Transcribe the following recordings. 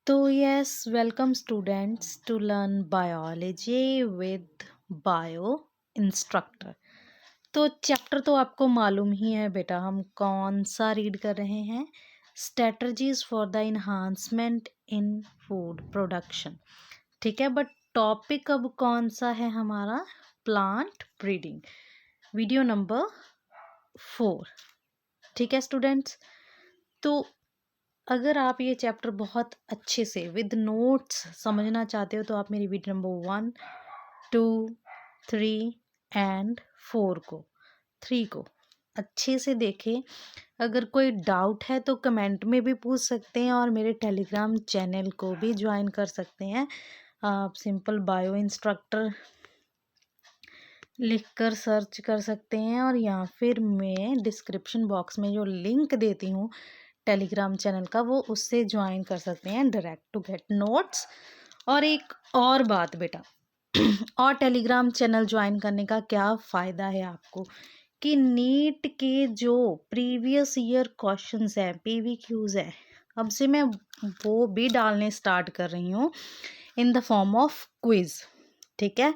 तो yes, welcome students to learn biology with bio instructor. तो chapter तो आपको मालूम ही है बेटा, हम कौन सा रीड कर रहे हैं। Strategies for the enhancement in food production. ठीक है, बट टॉपिक अब कौन सा है हमारा? Plant breeding, video number 4। ठीक है स्टूडेंट्स, तो अगर आप ये चैप्टर बहुत अच्छे से विद नोट्स समझना चाहते हो तो आप मेरी वीडियो नंबर 1, 2, 3 एंड 4 को अच्छे से देखें। अगर कोई डाउट है तो कमेंट में भी पूछ सकते हैं और मेरे टेलीग्राम चैनल को भी ज्वाइन कर सकते हैं। आप सिंपल बायो इंस्ट्रक्टर लिखकर सर्च कर सकते हैं और या फिर मैं डिस्क्रिप्शन बॉक्स में जो लिंक देती हूँ टेलीग्राम चैनल का, वो उससे ज्वाइन कर सकते हैं डायरेक्ट टू गेट नोट्स। और एक और बात बेटा, और टेलीग्राम चैनल ज्वाइन करने का क्या फ़ायदा है आपको कि नीट के जो प्रीवियस ईयर क्वेश्चंस हैं, पीवीक्यूज़ हैं, अब से मैं वो भी डालने स्टार्ट कर रही हूँ in the form of quiz. ठीक है,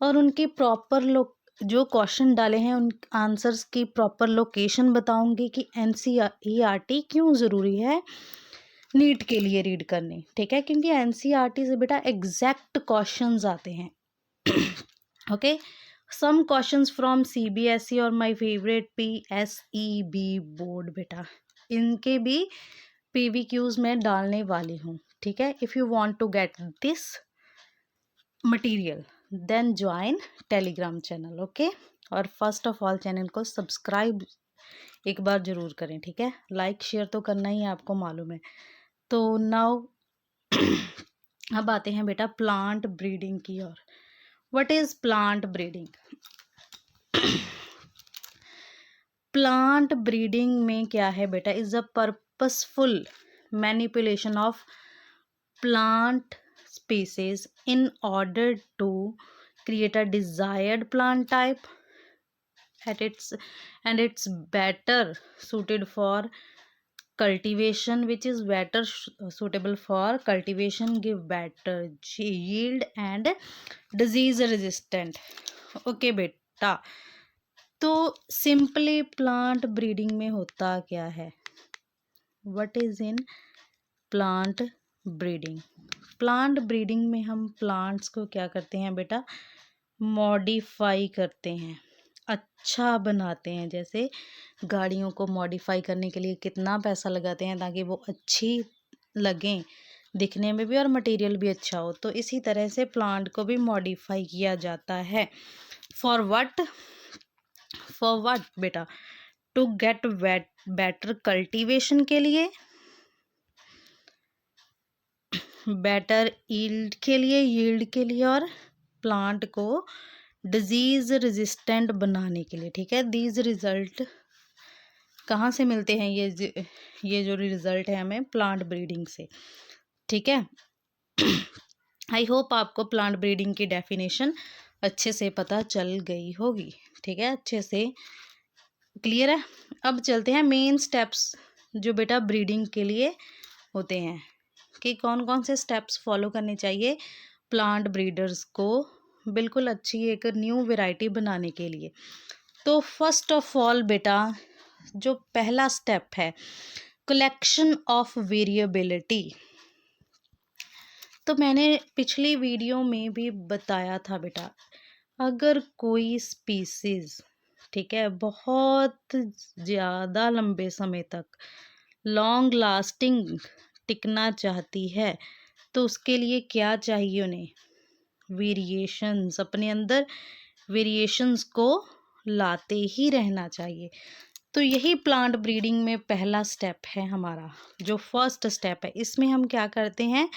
और उनकी प्रॉपर जो क्वेश्चन डाले हैं उन आंसर्स की प्रॉपर लोकेशन बताऊंगी कि एनसीईआरटी क्यों ज़रूरी है नीट के लिए रीड करनी। ठीक है, क्योंकि एनसीईआरटी से बेटा एग्जैक्ट क्वेश्चंस आते हैं। Okay, some questions from CBSE और माय फेवरेट पीएसईबी बोर्ड बेटा, इनके भी पीवीक्यूज में डालने वाली हूँ। ठीक है, if you want to get this material then join Telegram channel. Okay, और फर्स्ट ऑफ ऑल चैनल को सब्सक्राइब एक बार ज़रूर करें। ठीक है, लाइक शेयर तो करना ही है, आपको मालूम है। तो नाउ अब आते हैं बेटा प्लांट ब्रीडिंग की ओर। What is plant breeding? Plant breeding में क्या है बेटा? Is a purposeful manipulation of plant species in order to create a desired plant type at its and it's better suited for cultivation, which is better suitable for cultivation, give better yield and disease resistant. Okay बेटा, तो simply plant breeding में होता क्या है? What is in plant breeding? Plant breeding में हम plants को क्या करते हैं बेटा? मॉडिफाई करते हैं, अच्छा बनाते हैं। जैसे गाड़ियों को मॉडिफाई करने के लिए कितना पैसा लगाते हैं ताकि वो अच्छी लगें दिखने में भी और मटेरियल भी अच्छा हो, तो इसी तरह से प्लांट को भी मॉडिफाई किया जाता है। फॉर व्हाट बेटा? टू गेट बेटर कल्टीवेशन के लिए, बेटर यील्ड के लिए और प्लांट को डिजीज रेजिस्टेंट बनाने के लिए। ठीक है, दीज रिजल्ट कहाँ से मिलते हैं? ये जो रिजल्ट है हमें प्लांट ब्रीडिंग से। ठीक है, आई होप आपको प्लांट ब्रीडिंग की डेफिनेशन अच्छे से पता चल गई होगी। ठीक है, अच्छे से क्लियर है। अब चलते हैं मेन स्टेप्स जो बेटा ब्रीडिंग के लिए होते हैं कि कौन कौन से स्टेप्स फॉलो करने चाहिए प्लांट ब्रीडर्स को बिल्कुल अच्छी एक न्यू वैरायटी बनाने के लिए। तो फर्स्ट ऑफ ऑल बेटा, जो पहला स्टेप है कलेक्शन ऑफ वेरिएबिलिटी। तो मैंने पिछली वीडियो में भी बताया था बेटा, अगर कोई स्पीसीज, ठीक है, बहुत ज़्यादा लंबे समय तक लॉन्ग लास्टिंग टिकना चाहती है तो उसके लिए क्या चाहिए? उन्हें वेरिएशंस, अपने अंदर वेरिएशंस को लाते ही रहना चाहिए। तो यही प्लांट ब्रीडिंग में पहला स्टेप है हमारा, जो फर्स्ट स्टेप है। इसमें हम क्या करते हैं,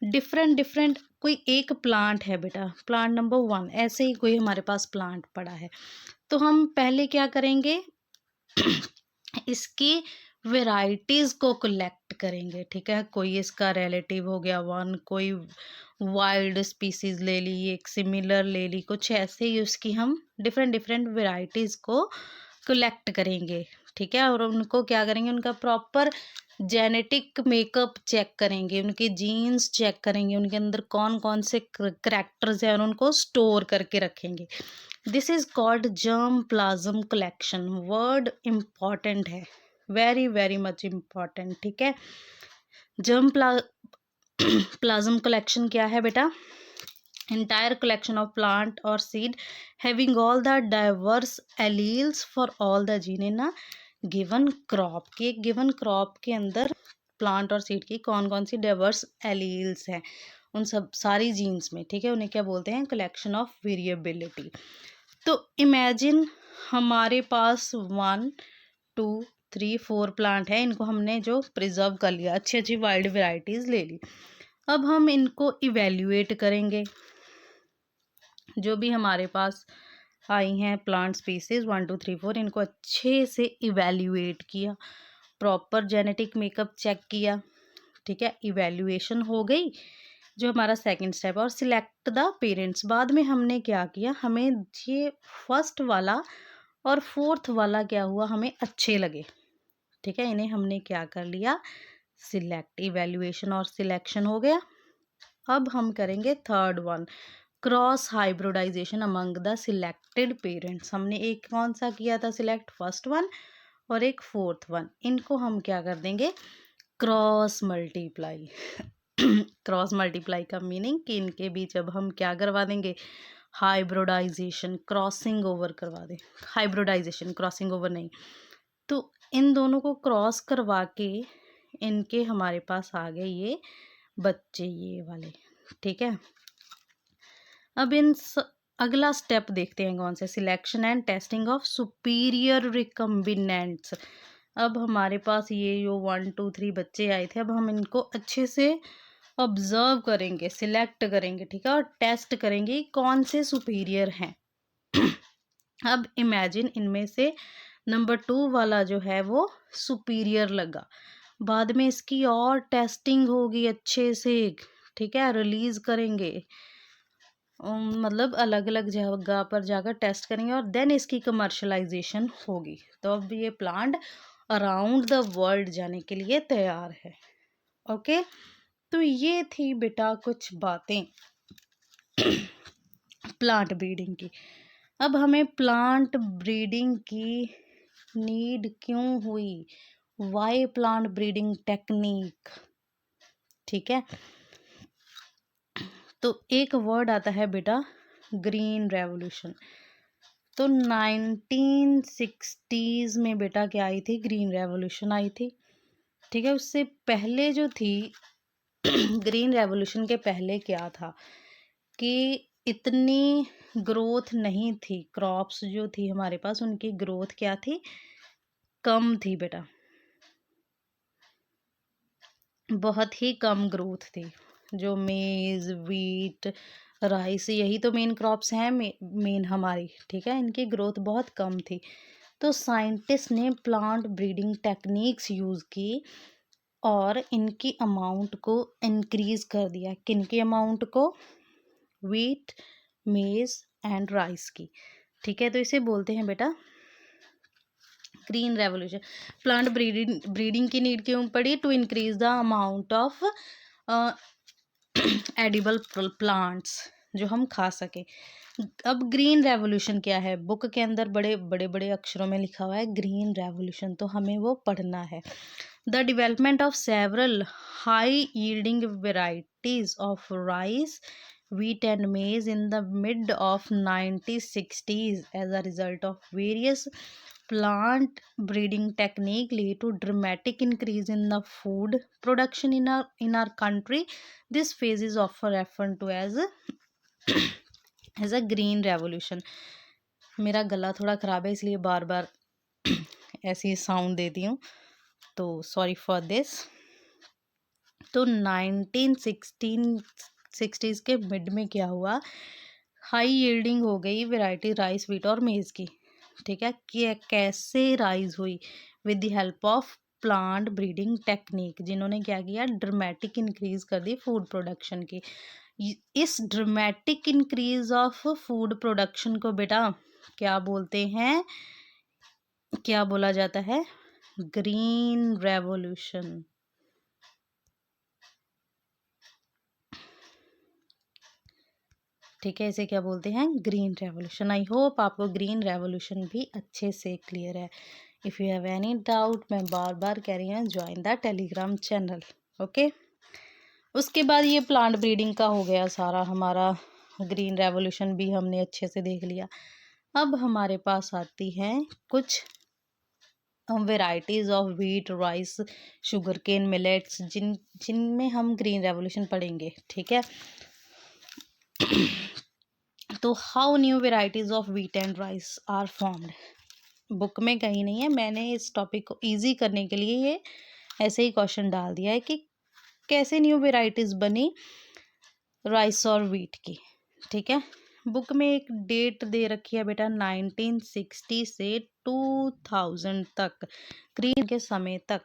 डिफरेंट कोई एक प्लांट है बेटा, प्लांट नंबर 1, ऐसे ही कोई हमारे पास प्लांट पड़ा है, तो हम पहले क्या करेंगे इसकी वेराइटीज़ को कलेक्ट करेंगे। ठीक है, कोई इसका रिलेटिव हो गया 1, कोई वाइल्ड स्पीसीज ले ली, एक सिमिलर ले ली, कुछ ऐसे ही उसकी हम डिफरेंट वेराइटीज़ को कलेक्ट करेंगे। ठीक है, और उनको क्या करेंगे, उनका प्रॉपर जेनेटिक मेकअप चेक करेंगे, उनके जीन्स चेक करेंगे, उनके अंदर कौन कौन से करैक्टर्स हैं और उनको स्टोर करके रखेंगे। This is called germ plasm collection. Word important है, वेरी वेरी मच इम्पॉर्टेंट। ठीक है, जर्म प्लाज्म कलेक्शन क्या है बेटा? entire collection of plant or seed having all the diverse alleles for all the gene in a given crop। के given crop के अंदर plant और सीड की कौन कौन सी डाइवर्स एलील्स हैं उन सब सारी जीन्स में। ठीक है, उन्हें क्या बोलते हैं? Collection of variability. तो इमेजिन हमारे पास 1 2 3 4 प्लांट है, इनको हमने जो प्रिजर्व कर लिया, अच्छी अच्छी वाइल्ड वेराइटीज ले ली। अब हम इनको इवेल्युएट करेंगे, जो भी हमारे पास आई हैं प्लांट स्पीसीज 1 2 3 4, इनको अच्छे से इवेल्युएट किया, प्रॉपर जेनेटिक मेकअप चेक किया। ठीक है, इवेल्युएशन हो गई, जो हमारा सेकंड स्टेप, और सिलेक्ट द पेरेंट्स। बाद में हमने क्या किया, हमें ये फर्स्ट वाला और फोर्थ वाला क्या हुआ, हमें अच्छे लगे। ठीक है, इन्हें हमने क्या कर लिया, सिलेक्ट। इवेल्युएशन और सिलेक्शन हो गया। अब हम करेंगे third one, cross hybridization among the selected parents. हमने एक कौन सा किया था सिलेक्ट, फर्स्ट वन, और एक फोर्थ वन। इनको हम क्या कर देंगे, क्रॉस मल्टीप्लाई। क्रॉस मल्टीप्लाई का मीनिंग कि इनके बीच अब हम क्या करवा देंगे, हाइब्रिडाइजेशन, क्रॉसिंग ओवर करवा दें। हाइब्रिडाइजेशन, क्रॉसिंग ओवर नहीं। तो इन दोनों को क्रॉस करवा के इनके हमारे पास आ गए ये बच्चे, ये वाले। ठीक है, अब अगला स्टेप देखते हैं कौन सा, selection and testing of superior recombinants. अब हमारे पास ये जो 1 2 3 बच्चे आए थे, अब हम इनको अच्छे से ऑब्जर्व करेंगे, सिलेक्ट करेंगे। ठीक है, और टेस्ट करेंगे कौन से सुपीरियर हैं। अब इमेजिन इनमें से नंबर 2 वाला जो है वो सुपीरियर लगा, बाद में इसकी और टेस्टिंग होगी अच्छे से। ठीक है, रिलीज करेंगे, मतलब अलग अलग जगह पर जाकर टेस्ट करेंगे, और देन इसकी कमर्शलाइजेशन होगी। तो अब ये प्लांट अराउंड द वर्ल्ड जाने के लिए तैयार है। ओके, तो ये थी बेटा कुछ बातें प्लांट ब्रीडिंग की। अब हमें प्लांट ब्रीडिंग की नीड क्यों हुई, वाई प्लांट ब्रीडिंग टेक्निक। ठीक है, तो एक वर्ड आता है बेटा ग्रीन रेवोल्यूशन। तो 1960s में बेटा क्या आई थी, ग्रीन रेवोल्यूशन आई थी। ठीक है, उससे पहले जो थी ग्रीन रेवोल्यूशन के पहले क्या था कि इतनी ग्रोथ नहीं थी, क्रॉप्स जो थी हमारे पास उनकी ग्रोथ क्या थी, कम थी बेटा, बहुत ही कम ग्रोथ थी। जो मेज, वीट, राइस, यही तो मेन क्रॉप्स हैं मेन हमारी। ठीक है, इनकी ग्रोथ बहुत कम थी। तो साइंटिस्ट ने प्लांट ब्रीडिंग टेक्निक्स यूज़ की और इनकी अमाउंट को इंक्रीज कर दिया। किनकी अमाउंट को, वीट, मेज एंड राइस की। ठीक है, तो इसे बोलते हैं बेटा ग्रीन रेवोल्यूशन। प्लांट ब्रीडिंग की नीड क्यों पड़ी, to increase the amount of edible plants जो हम खा सके। अब ग्रीन रेवोल्यूशन क्या है, बुक के अंदर बड़े बड़े बड़े अक्षरों में लिखा हुआ है ग्रीन रेवोल्यूशन, तो हमें वो पढ़ना है। The development of several high yielding varieties of rice, wheat and maize in the mid of 1960s as a result of various plant breeding technique lead to dramatic increase in the food production in our country. This phase is often referred to as a green revolution। मेरा गला थोड़ा ख़राब है इसलिए बार बार ऐसी sound देती हूँ, तो सॉरी फॉर दिस। तो 1960s के मिड में क्या हुआ, हाई यील्डिंग हो गई वैरायटी राइस, वीट और मेज़ की। ठीक है, कि कैसे राइज हुई, with the help of plant breeding technique, जिन्होंने क्या किया, ड्रामेटिक इंक्रीज कर दी फूड प्रोडक्शन की। इस dramatic increase of food production को बेटा क्या बोलते हैं, क्या बोला जाता है? Green revolution. ठीक है, इसे क्या बोलते हैं? Green revolution. आई होप आपको ग्रीन रेवोल्यूशन भी अच्छे से क्लियर है। If you have any doubt, मैं बार बार कह रही हूँ, join the Telegram channel. Okay, उसके बाद ये प्लांट ब्रीडिंग का हो गया सारा हमारा, ग्रीन रेवोल्यूशन भी हमने अच्छे से देख लिया। अब हमारे पास आती हैं कुछ varieties of wheat, rice, sugar cane, millets, जिनमें हम ग्रीन रेवोल्यूशन पढ़ेंगे। ठीक है, तो how new varieties of wheat and rice are formed. Book में कहीं नहीं है, मैंने इस टॉपिक को इजी करने के लिए ये ऐसे ही क्वेश्चन डाल दिया है कि कैसे न्यू वेराइटीज़ बनी राइस और व्हीट की। ठीक है, बुक में एक डेट दे रखी है बेटा, 1960 से 2000 तक, ग्रीन के समय तक।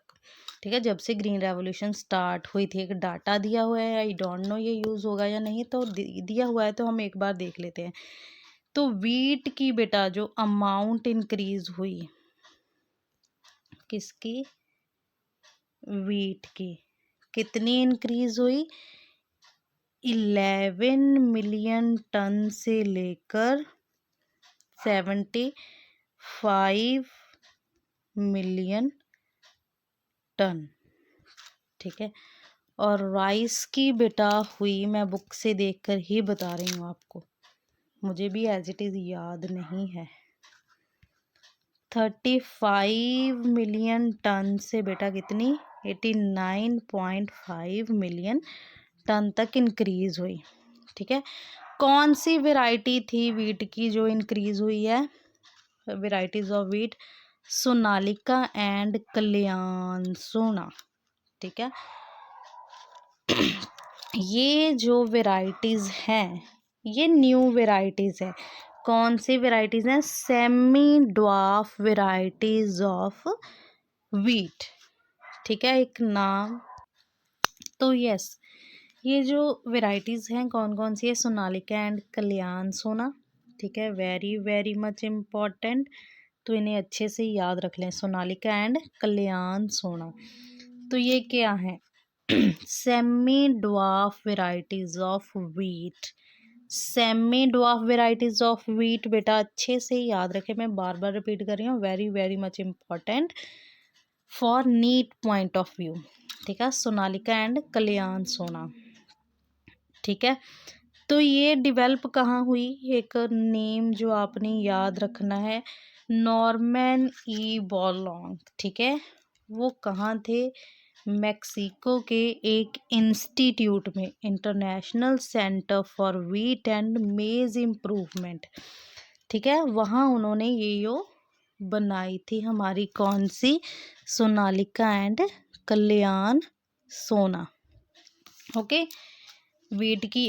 ठीक है, जब से ग्रीन रेवोल्यूशन स्टार्ट हुई थी, एक डाटा दिया हुआ है, आई डोंट नो ये यूज़ होगा या नहीं, तो दिया हुआ है तो हम एक बार देख लेते हैं। तो वीट की बेटा जो अमाउंट इंक्रीज हुई, किसकी? वीट की। कितनी इंक्रीज हुई? 11 मिलियन टन से लेकर 75 मिलियन टन। ठीक है, और राइस की बेटा हुई, मैं बुक से देखकर ही बता रही हूँ आपको, मुझे भी एज इट इज़ याद नहीं है। 35 मिलियन टन से बेटा कितनी? 89.5 मिलियन टन तक इंक्रीज हुई। ठीक है, कौन सी वैरायटी थी वीट की जो इंक्रीज हुई है? Varieties of wheat, Sonalika and Kalyan Sona. ठीक है, ये जो वेराइटीज़ हैं ये न्यू वेराइटीज़ है। कौन सी वेराइटीज़ हैं? Semi dwarf varieties of wheat. ठीक है, एक नाम। तो यस, ये जो वेराइटीज़ हैं कौन कौन सी है? सोनालिका एंड कल्याण सोना। ठीक है, वेरी वेरी मच इम्पॉर्टेंट, तो इन्हें अच्छे से याद रख लें, सोनालिका एंड कल्याण सोना। तो ये क्या है? Semi dwarf varieties of wheat. Semi dwarf varieties of wheat बेटा अच्छे से याद रखें, मैं बार बार रिपीट कर रही हूँ, very very much important for NEET point of view. ठीक है, सोनालिका एंड कल्याण सोना। ठीक है, तो ये डेवलप कहाँ हुई? एक नेम जो आपने याद रखना है, नॉर्मन ई बॉरलॉन्ग। ठीक है, वो कहाँ थे? मेक्सिको के एक इंस्टीट्यूट में, international centre for wheat and मेज इम्प्रूवमेंट। ठीक है, वहाँ उन्होंने ये बनाई थी हमारी कौन सी? सोनालिका एंड कल्याण सोना। ओके, वीट की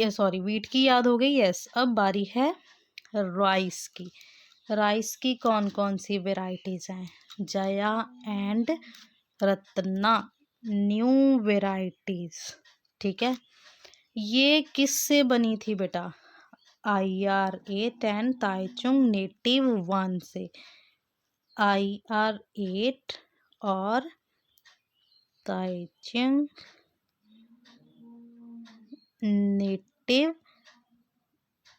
याद हो गई। यस, अब बारी है राइस की। राइस की कौन कौन सी वेराइटीज़ हैं? Jaya and Ratna, new varieties. ठीक है, ये किससे बनी थी बेटा? IR8 ताइचुंग नेटिव 1 से। IR8 और ताइचुंग नेटिव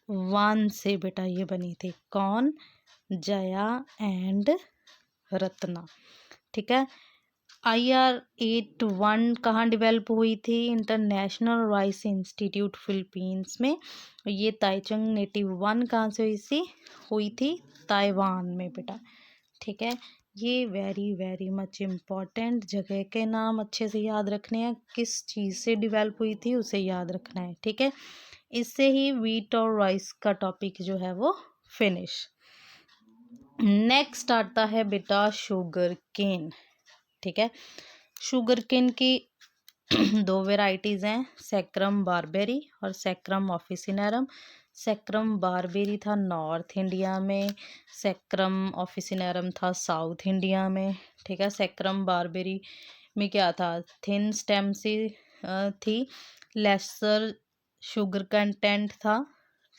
1 से बेटा ये बनी थी। कौन? जया एंड रत्ना। ठीक है, IR81 कहाँ डेवलप हुई थी? इंटरनेशनल राइस इंस्टीट्यूट फिलीपींस में। ये ताइचुंग नेटिव 1 कहाँ से हुई थी? ताइवान में बेटा। ठीक है, ये वेरी वेरी मच इम्पॉर्टेंट, जगह के नाम अच्छे से याद रखने हैं, किस चीज़ से डेवलप हुई थी उसे याद रखना है। ठीक है, इससे ही वीट और राइस का टॉपिक जो है वो फिनिश। नेक्स्ट आता है बेटा शुगर केन। ठीक है, शुगर केन की दो वेराइटीज़ हैं, सैक्रम बारबेरी और सैक्रम ऑफिसिनेरम। सैक्रम बारबेरी था नॉर्थ इंडिया में, सैक्रम ऑफिसिनेरम था साउथ इंडिया में। ठीक है, सैक्रम बारबेरी में क्या था? थिन स्टेम से थी, लेसर शुगर कंटेंट था।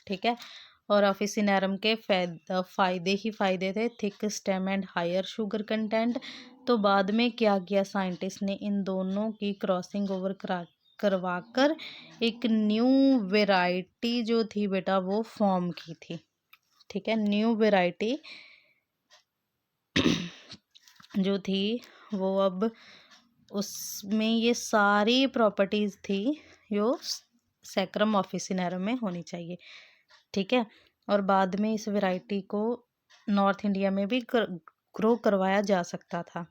ठीक है, और ऑफिसिनेरम के फ़ायदे ही फ़ायदे थे, thick stem and higher sugar content. तो बाद में क्या किया साइंटिस्ट ने, इन दोनों की क्रॉसिंग ओवर करवाकर एक न्यू वेराइटी जो थी बेटा वो फॉर्म की थी। ठीक है, न्यू वेराइटी जो थी वो अब उसमें ये सारी प्रॉपर्टीज़ थी जो सैक्रम ऑफिसिनेरम में होनी चाहिए। ठीक है, और बाद में इस वैरायटी को नॉर्थ इंडिया में भी ग्रो करवाया जा सकता था।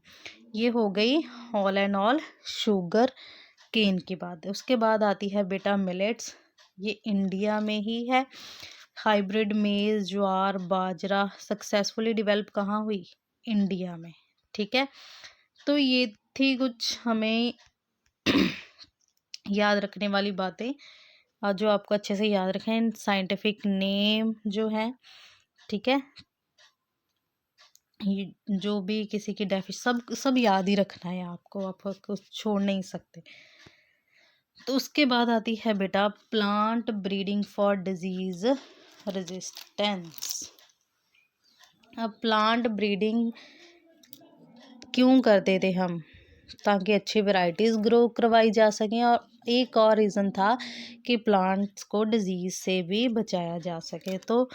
ये हो गई all and all sugar cane की बात। उसके बाद आती है बेटा मिलेट्स, ये इंडिया में ही है। हाइब्रिड मेज ज्वार बाजरा सक्सेसफुली डेवलप कहाँ हुई, इंडिया में। ठीक है, तो ये थी कुछ हमें याद रखने वाली बातें, और जो आपको अच्छे से याद रखें साइंटिफिक नेम जो है। ठीक है, ये जो भी किसी की सब याद ही रखना है आपको, आप कुछ छोड़ नहीं सकते। तो उसके बाद आती है बेटा plant breeding for disease resistance. अब प्लांट ब्रीडिंग क्यों करते थे हम, ताकि अच्छी वैरायटीज़ ग्रो करवाई जा सकें, और एक और रीज़न था कि प्लांट्स को डिजीज़ से भी बचाया जा सके। तो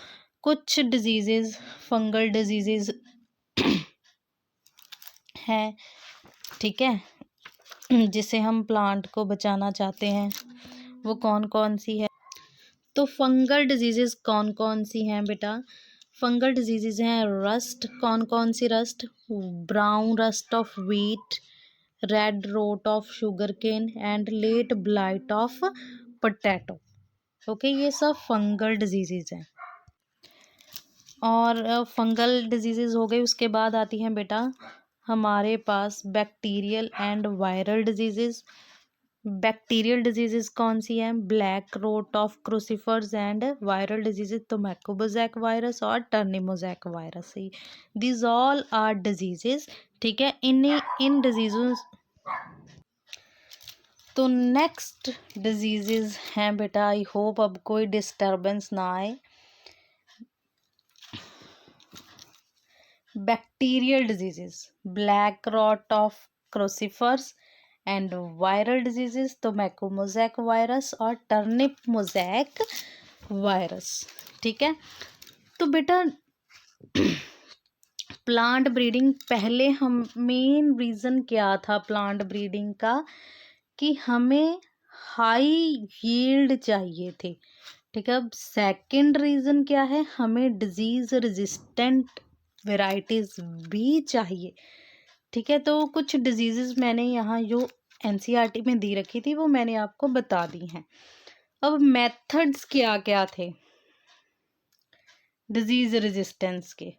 कुछ डिजीज़ेज़ फंगल डिजीज़ेज़ हैं, ठीक है, जिसे हम प्लांट को बचाना चाहते हैं, वो कौन कौन सी है। तो फंगल डिजीज़ेज़ कौन कौन सी हैं बेटा, फंगल डिजीज़ेज़ हैं रस्ट, कौन कौन सी rust, brown rust of wheat, red rot of sugar cane and late blight of potato. Okay, ये सब फंगल डिजीज़ेज़ हैं। और फंगल डिजीज़ेज़ हो गई, उसके बाद आती हैं बेटा हमारे पास bacterial and viral diseases. Bacterial diseases कौन सी हैं, black rot of crucifers, and viral diseases तो मैकोबोजैक वायरस और turnip mosaic virus. These all are diseases. ठीक है, इन डिजीज़ों, तो नेक्स्ट डिजीज़ेज़ हैं बेटा, आई होप अब कोई डिस्टर्बेंस ना आए। Bacterial diseases, black rot of crucifers, and viral diseases तो मैकोमोजैक वायरस और टर्निप मोजैक वायरस। ठीक है, तो बेटा प्लांट ब्रीडिंग पहले हम मेन रीज़न क्या था प्लांट ब्रीडिंग का, कि हमें हाई यील्ड चाहिए थी। ठीक है, अब सेकंड रीज़न क्या है, हमें डिजीज़ रेजिस्टेंट वेराइटीज़ भी चाहिए। ठीक है, तो कुछ डिजीज़ेज़ मैंने यहाँ जो एनसीईआरटी में दी रखी थी वो मैंने आपको बता दी हैं। अब मेथड्स क्या क्या थे डिजीज़ रेजिस्टेंस के,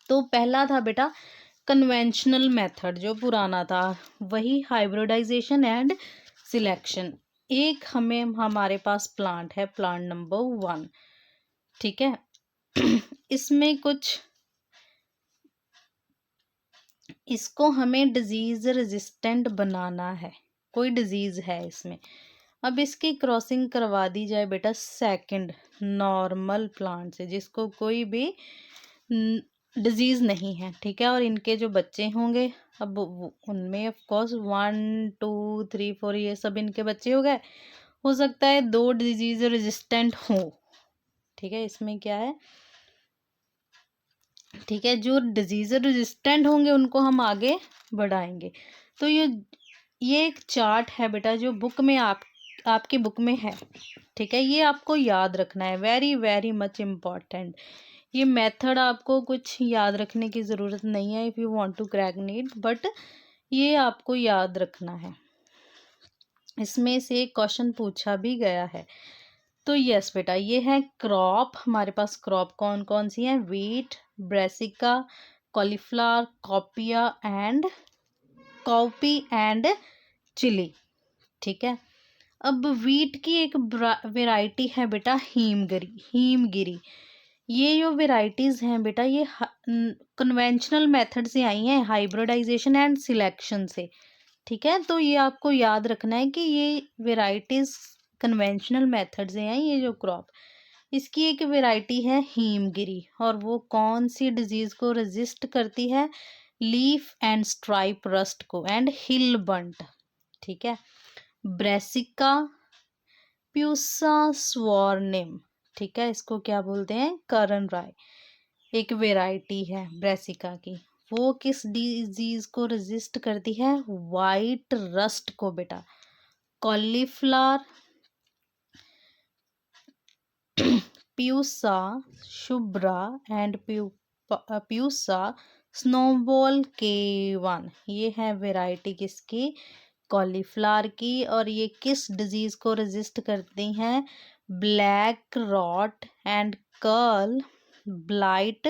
तो पहला था बेटा कन्वेंशनल मेथड जो पुराना था, वही हाइब्रिडाइजेशन एंड सिलेक्शन। एक हमारे पास प्लांट है, प्लांट नंबर 1। ठीक है, इसमें कुछ इसको हमें डिजीज़ रेजिस्टेंट बनाना है, कोई डिजीज़ है इसमें। अब इसकी क्रॉसिंग करवा दी जाए बेटा सेकंड नॉर्मल प्लांट से, जिसको कोई भी डिजीज़ नहीं है। ठीक है, और इनके जो बच्चे होंगे, अब उनमें ऑफ कोर्स 1 2 3 4 ये सब इनके बच्चे हो सकता है 2 डिजीज़ रेजिस्टेंट हो। ठीक है, इसमें क्या है, ठीक है, जो डिजीज़ रेजिस्टेंट होंगे उनको हम आगे बढ़ाएंगे। तो ये एक चार्ट है बेटा जो बुक में आपकी बुक में है। ठीक है, ये आपको याद रखना है, वेरी वेरी मच इम्पॉर्टेंट। ये मेथड आपको कुछ याद रखने की ज़रूरत नहीं है if you want to crack NEET, but ये आपको याद रखना है। इसमें से क्वेश्चन पूछा भी गया है। तो यस बेटा, ये है क्रॉप, हमारे पास क्रॉप कौन कौन सी हैं, wheat, brassica, cauliflower, cowpea and chilli. ठीक है, अब वीट की एक वैरायटी है बेटा हीमगिरी। ये जो वेराइटीज़ हैं बेटा ये कन्वेंशनल मेथड से आई हैं, हाइब्रिडाइजेशन एंड सिलेक्शन से। ठीक है, तो ये आपको याद रखना है कि ये वेराइटीज़ कन्वेंशनल मेथड से हैं, ये जो क्रॉप। इसकी एक वैरायटी है हिमगिरी, और वो कौन सी डिजीज को रेजिस्ट करती है? लीफ एंड स्ट्राइप रस्ट को एंड हिल बंट। ठीक है। ब्रेसिका प्यूसा स्वार्निम, ठीक है, इसको क्या बोलते हैं? करण राय, एक वैरायटी है ब्रेसिका की। वो किस डिजीज को रेजिस्ट करती है? वाइट रस्ट को बेटा। Cauliflower Pusa Shubhra and Pusa snowball के वन, ये है वैरायटी किसकी? कॉलीफ्लावर की। और ये किस डिजीज को रेजिस्ट करती हैं? Black rot and curl blight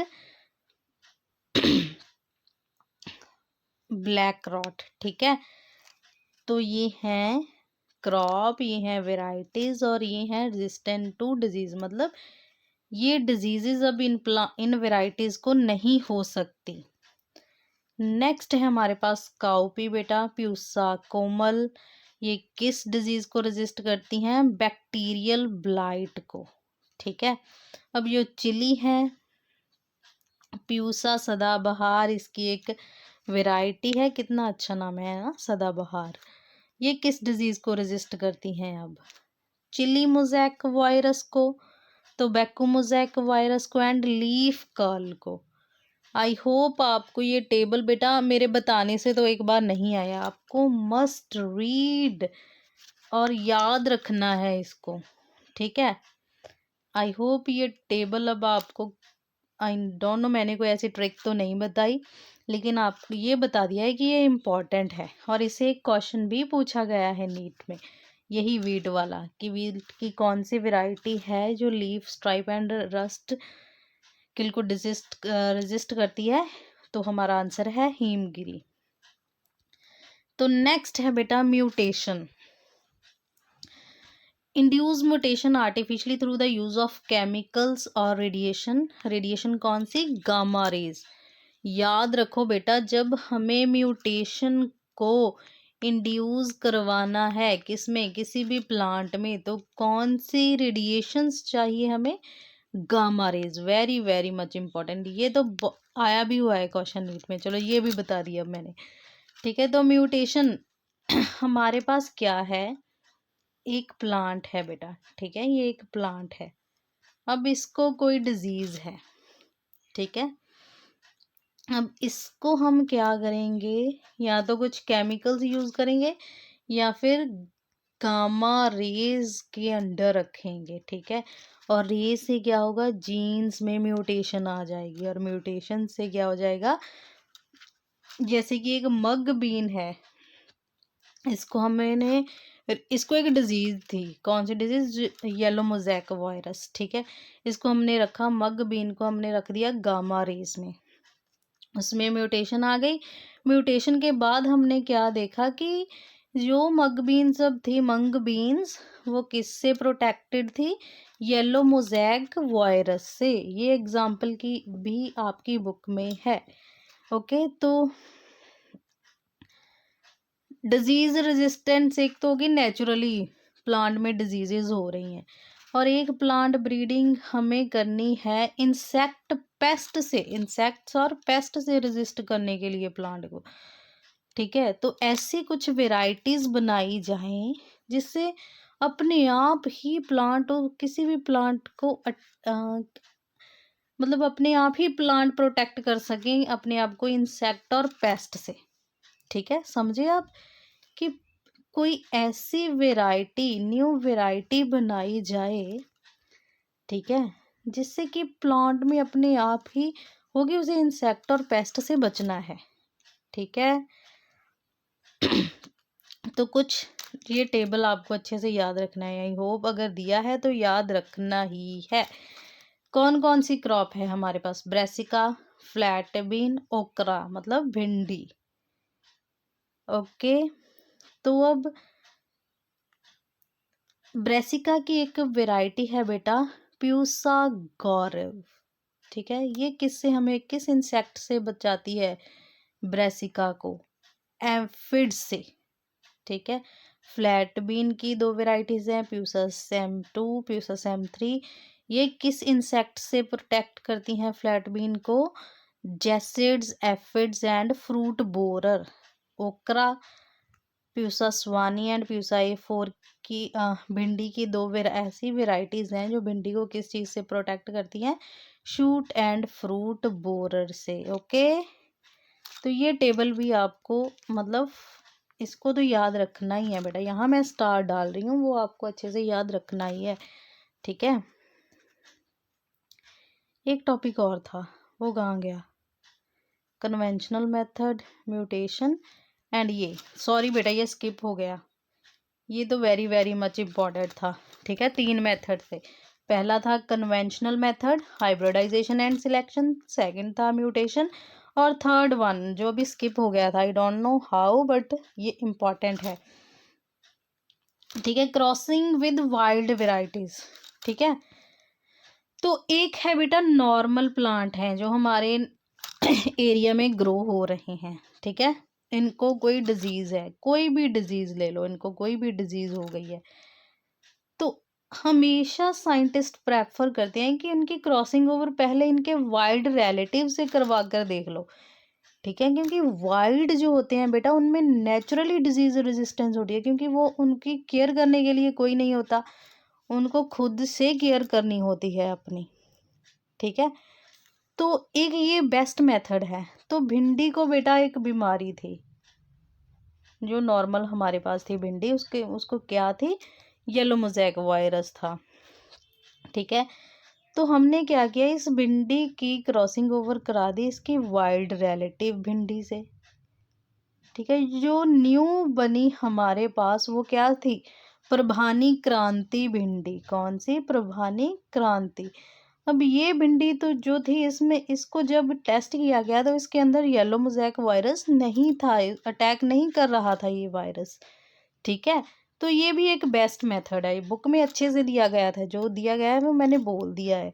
black rot. ठीक है, तो ये हैं क्रॉप, ये हैं वेराइटीज, और ये हैं रेजिस्टेंट टू डिजीज, मतलब ये डिजीजेज अब इन वेराइटीज को नहीं हो सकती। नेक्स्ट है हमारे पास काउपी बेटा, प्यूसा कोमल, ये किस डिजीज को रेजिस्ट करती हैं? बैक्टीरियल ब्लाइट को। ठीक है, अब ये चिली है प्यूसा सदाबहार, इसकी एक वैरायटी है, कितना अच्छा नाम है ना, सदाबहार। ये किस डिजीज को रेजिस्ट करती हैं? अब चिली मोज़ैक वायरस को, तो बैकू मोज़ैक वायरस को एंड लीफ कर्ल को। आई होप आपको ये टेबल बेटा मेरे बताने से तो एक बार नहीं आया, आपको मस्ट रीड और याद रखना है इसको। ठीक है, आई होप ये टेबल अब आपको, आई डोंट नो, मैंने कोई ऐसी ट्रिक तो नहीं बताई, लेकिन आपको ये बता दिया है कि ये इम्पॉर्टेंट है, और इसे एक क्वेश्चन भी पूछा गया है नीट में, यही वीट वाला, कि वीट की कौन सी वैरायटी है जो लीफ स्ट्राइप एंड रस्ट किल को रेजिस्ट करती है? तो हमारा आंसर है हिमगिरी। तो नेक्स्ट है बेटा mutation. Induce mutation artificially through the use of chemicals और रेडिएशन। रेडिएशन कौन सी? Gamma rays. याद रखो बेटा, जब हमें म्यूटेशन को इंड्यूस करवाना है किसमें? किसी भी प्लांट में, तो कौन सी रेडिएशंस चाहिए हमें? Gamma rays. Very very much important, ये तो आया भी हुआ है क्वेश्चन नीट में, चलो ये भी बता दिया अब मैंने। ठीक है, तो म्यूटेशन हमारे पास क्या है? एक प्लांट है बेटा, ठीक है, ये एक प्लांट है, अब इसको कोई डिजीज है, ठीक है, अब इसको हम क्या करेंगे? या तो कुछ केमिकल्स यूज करेंगे या फिर गामा रेज के अंडर रखेंगे। ठीक है, और रेज से क्या होगा? जीन्स में म्यूटेशन आ जाएगी, और म्यूटेशन से क्या हो जाएगा? जैसे कि एक मग बीन है, इसको हमने, इसको एक डिजीज थी, कौन सी डिजीज? Yellow mosaic virus. ठीक है, इसको हमने रखा, मग बीन को हमने रख दिया गामा रेज में, उसमें म्यूटेशन आ गई। म्यूटेशन के बाद हमने क्या देखा कि जो मग बीन्स अब थी, मंग बीन्स, वो किससे प्रोटेक्टेड थी? येलो मोज़ैक वायरस से। ये एग्जाम्पल की भी आपकी बुक में है। ओके, तो डिजीज रेजिस्टेंस एक तो होगी नेचुरली प्लांट में डिजीजेज हो रही हैं, और एक प्लांट ब्रीडिंग हमें करनी है इंसेक्ट पेस्ट से, इंसेक्ट्स और पेस्ट से रेजिस्ट करने के लिए प्लांट को। ठीक है, तो ऐसी कुछ वेराइटीज बनाई जाएं जिससे अपने आप ही प्लांट, और किसी भी प्लांट को मतलब अपने आप ही प्लांट प्रोटेक्ट कर सकें अपने आप को इंसेक्ट और पेस्ट से। ठीक है, समझे आप, कि कोई ऐसी वेराइटी, न्यू वेराइटी बनाई जाए, ठीक है, जिससे कि प्लांट में अपने आप ही होगी, उसे इंसेक्ट और पेस्ट से बचना है। ठीक है, तो कुछ ये टेबल आपको अच्छे से याद रखना है, आई होप अगर दिया है तो याद रखना ही है। कौन कौन सी क्रॉप है हमारे पास? ब्रेसिका, फ्लैट बीन, ओकरा मतलब भिंडी। ओके, तो अब ब्रेसिका की एक वैरायटी है बेटा, प्यूसा गौरव। ठीक है, ये किससे, हमें किस इंसेक्ट से बचाती है? ब्रेसिका को एम्फिड से। ठीक है, फ्लैट बीन की दो वेराइटीज हैं, प्यूसा सेम 2, प्यूसा सेम 3, ये किस इंसेक्ट से प्रोटेक्ट करती हैं फ्लैट बीन को? Jassids, aphids and fruit borer. Okra, Pusa Sawani and Pusa A four की भिंडी की दो ऐसी वेराइटीज़ हैं जो भिंडी को किस चीज़ से प्रोटेक्ट करती हैं? शूट एंड फ्रूट बोरर से। ओके, तो ये टेबल भी आपको मतलब इसको तो याद रखना ही है बेटा। यहाँ मैं स्टार डाल रही हूँ, वो आपको अच्छे से याद रखना ही है, ठीक है। एक टॉपिक और था, वो कहाँ गया? कन्वेंशनल मेथड, म्यूटेशन एंड ये, सॉरी बेटा ये स्किप हो गया, ये तो वेरी वेरी मच इम्पॉर्टेंट था, ठीक है। 3 मेथड थे, पहला था conventional method hybridization and selection, second था म्यूटेशन, और थर्ड वन जो भी स्किप हो गया था, I don't know how but ये इम्पॉर्टेंट है, ठीक है। क्रॉसिंग विद वाइल्ड वेराइटीज, ठीक है। तो एक है बेटा नॉर्मल प्लांट हैं जो हमारे एरिया में ग्रो हो रहे हैं, ठीक है। इनको कोई डिजीज़ है, कोई भी डिजीज़ ले लो, इनको कोई भी डिजीज़ हो गई है, तो हमेशा साइंटिस्ट प्रेफर करते हैं कि इनकी क्रॉसिंग ओवर पहले इनके वाइल्ड रिलेटिव से करवा कर देख लो, ठीक है। क्योंकि वाइल्ड जो होते हैं बेटा उनमें नेचुरली डिजीज़ रेजिस्टेंस होती है, क्योंकि वो उनकी केयर करने के लिए कोई नहीं होता, उनको खुद से केयर करनी होती है अपनी, ठीक है। तो एक ये बेस्ट मेथड है। तो भिंडी को बेटा एक बीमारी थी जो नॉर्मल हमारे पास थी भिंडी, उसको क्या थी? येलो मोज़ेक वायरस था, ठीक है। तो हमने क्या किया, इस भिंडी की क्रॉसिंग ओवर करा दी इसकी वाइल्ड रिलेटिव भिंडी से, ठीक है। जो न्यू बनी हमारे पास वो क्या थी? प्रभानी क्रांति भिंडी। कौन सी? प्रभानी क्रांति। अब ये भिंडी तो जो थी इसमें इसको जब टेस्ट किया गया तो इसके अंदर येलो मोज़ेक वायरस नहीं था, अटैक नहीं कर रहा था ये वायरस, ठीक है। तो ये भी एक बेस्ट मेथड है, बुक में अच्छे से दिया गया था, जो दिया गया है वो मैंने बोल दिया है,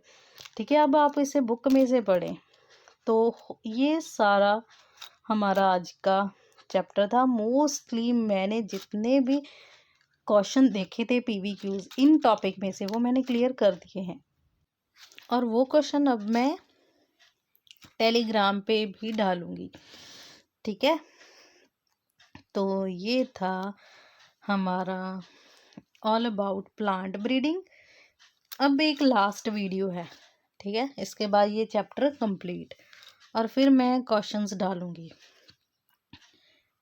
ठीक है। अब आप इसे बुक में से पढ़ें। तो ये सारा हमारा आज का चैप्टर था। मोस्टली मैंने जितने भी क्वेश्चन देखे थे PVQs इन टॉपिक में से वो मैंने क्लियर कर दिए हैं, और वो क्वेश्चन अब मैं टेलीग्राम पे भी डालूंगी, ठीक है। तो ये था हमारा ऑल अबाउट प्लांट ब्रीडिंग। अब एक लास्ट वीडियो है, ठीक है, इसके बाद ये चैप्टर कंप्लीट, और फिर मैं क्वेश्चंस डालूंगी,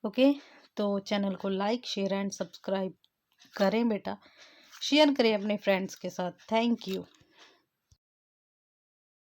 ओके। तो चैनल को लाइक शेयर एंड सब्सक्राइब करें बेटा, शेयर करें अपने फ्रेंड्स के साथ। Thank you.